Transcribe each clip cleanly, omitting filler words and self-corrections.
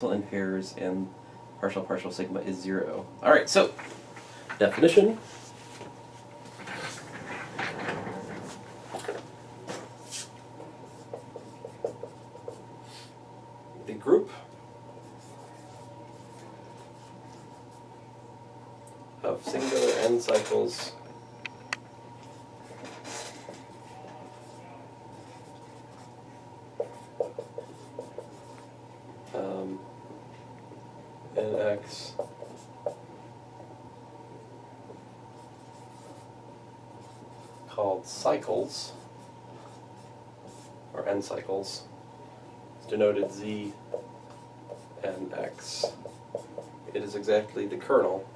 in pairs and partial sigma is 0. All right, so definition. The group of singular n cycles nx called cycles, or n cycles, is denoted z nx. It is exactly the kernel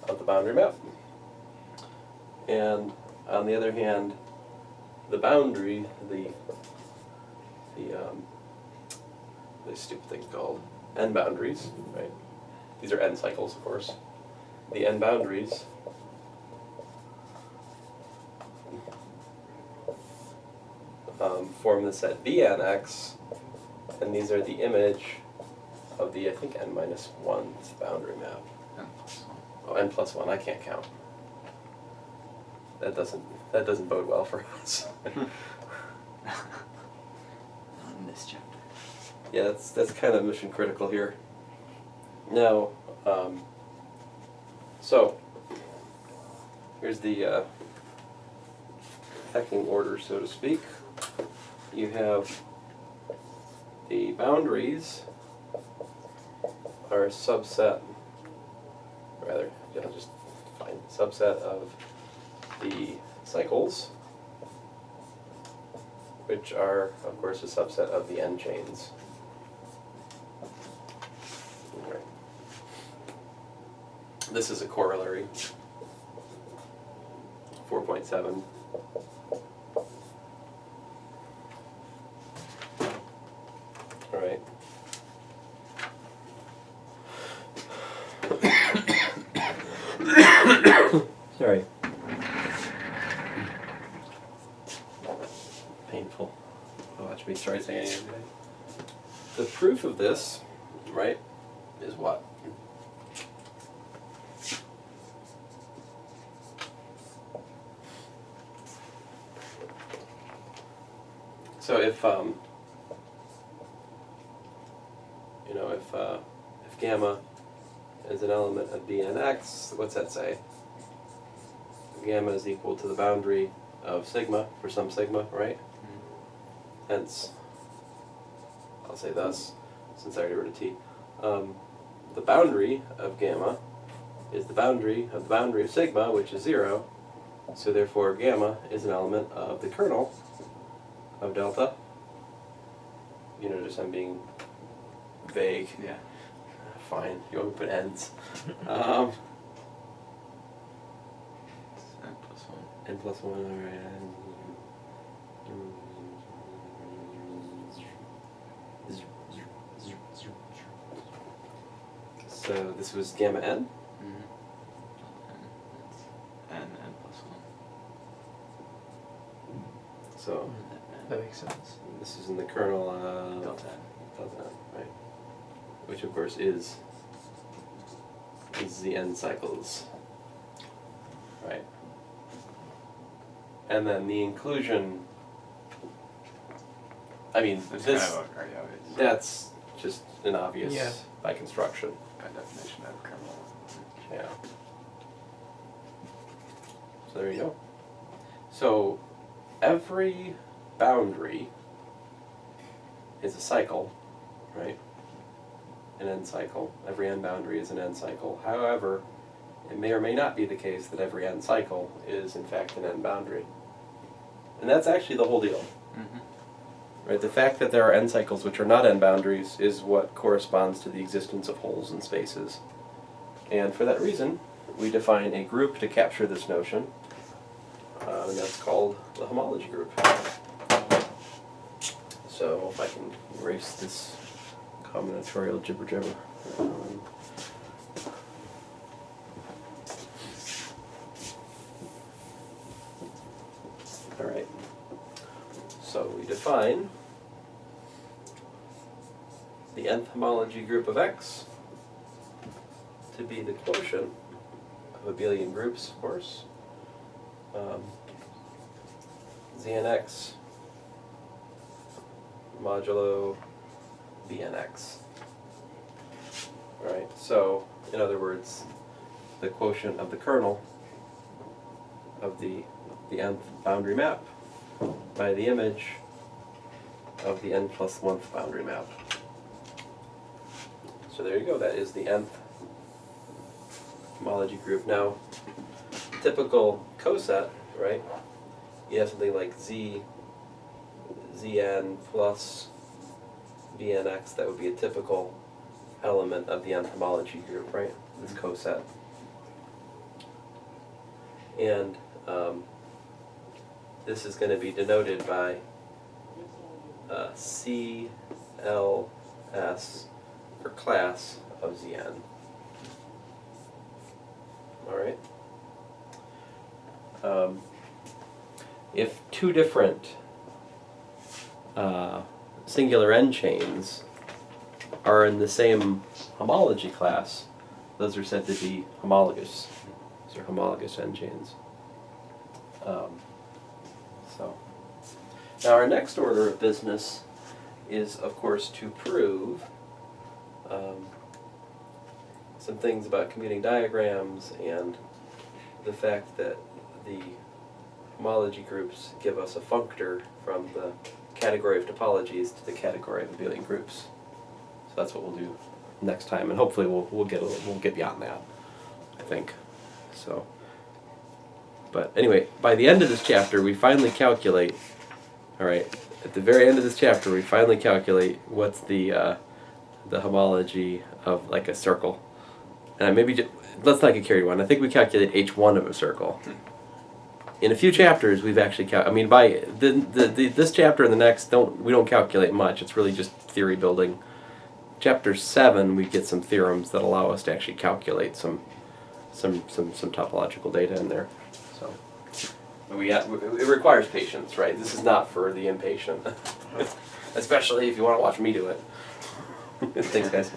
of the boundary map. And on the other hand, the boundary, the stupid thing called n boundaries, right? These are n cycles, of course. The n boundaries form the set Bnx, and these are the image of the, I think, n minus 1 boundary map. N plus 1. Oh, n plus 1, I can't count. That doesn't bode well for us. Not in this chapter. Yeah, that's kind of mission critical here. Now, so here's the pecking order, so to speak. You have the boundaries are a subset, rather, I'll just find a subset of the cycles, which are, of course, a subset of the n chains. Right. This is a corollary, 4.7. All right. Sorry. Painful. Watch me try saying it today. The proof of this, right, is what? So if if gamma is an element of Bnx, what's that say? Gamma is equal to the boundary of sigma for some sigma, right? Mm-hmm. Hence, I'll say thus, since I already wrote a t. The boundary of gamma is the boundary of sigma, which is 0. So therefore, gamma is an element of the kernel of delta. You notice I'm being vague. Yeah. Fine. You want me to put ends. N plus 1. N plus 1, alright. So this was gamma n? Mm-hmm. N plus 1. So That makes sense. this is in the kernel of Delta n. delta n, right? Which of course is the n cycles, right? And then the inclusion, I mean, That's this, kind of already obvious. that's just an obvious Yeah. by construction. By definition of kernel. Yeah. So there you go. So every boundary is a cycle, right? An n cycle. Every n boundary is an n cycle. However, it may or may not be the case that every n cycle is in fact an n boundary. And that's actually the whole deal. Mm-hmm. Right? The fact that there are n cycles which are not n boundaries is what corresponds to the existence of holes in spaces. And for that reason, we define a group to capture this notion, and that's called the homology group. So if I can erase this combinatorial jibber jabber. All right. So we define the nth homology group of X to be the quotient of abelian groups, of course. Znx modulo Bnx. Alright, so in other words, the quotient of the kernel of the nth boundary map by the image of the n plus 1th boundary map. So there you go, that is the nth homology group. Now, typical coset, right? You have something like Zn plus Bnx, that would be a typical element of the nth homology group, right? This coset. And this is going to be denoted by CLS for class of Zn. Alright? If two different singular n chains are in the same homology class, those are said to be homologous. These are homologous n chains. So now our next order of business is, of course, to prove some things about commuting diagrams and the fact that the homology groups give us a functor from the category of topologies to the category of abelian groups. So that's what we'll do next time, and hopefully we'll get beyond that, I think. So, but anyway, by the end of this chapter, we finally calculate. All right, at the very end of this chapter, we finally calculate what's the homology of like a circle, and let's not get carried away. I think we calculate h1 of a circle. In a few chapters, we've actually by this chapter and the next, we don't calculate much. It's really just theory building. Chapter 7, we get some theorems that allow us to actually calculate some topological data in there. So it requires patience, right? This is not for the impatient, especially if you want to watch me do it. Thanks, guys.